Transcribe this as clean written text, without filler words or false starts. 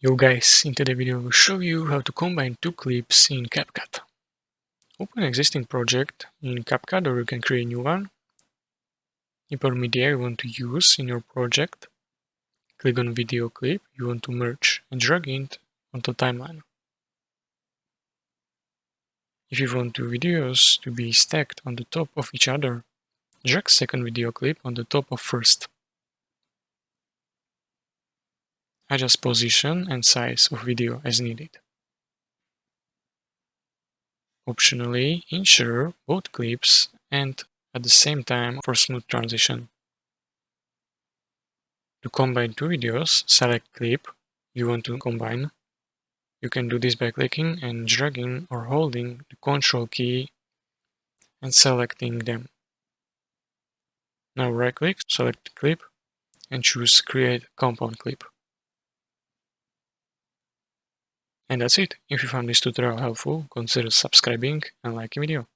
Yo guys, in today's video I will show you how to combine two clips in CapCut. Open an existing project in CapCut or you can create a new one. Import media you want to use in your project. Click on video clip you want to merge and drag it onto timeline. If you want two videos to be stacked on the top of each other, drag second video clip on the top of first. Adjust position and size of video as needed. Optionally, insert both clips and at the same time for smooth transition. To combine two videos, select clip you want to combine. You can do this by clicking and dragging or holding the Ctrl key and selecting them. Now right click, select the clip and choose Create Compound Clip. And that's it. If you found this tutorial helpful, consider subscribing and liking the video.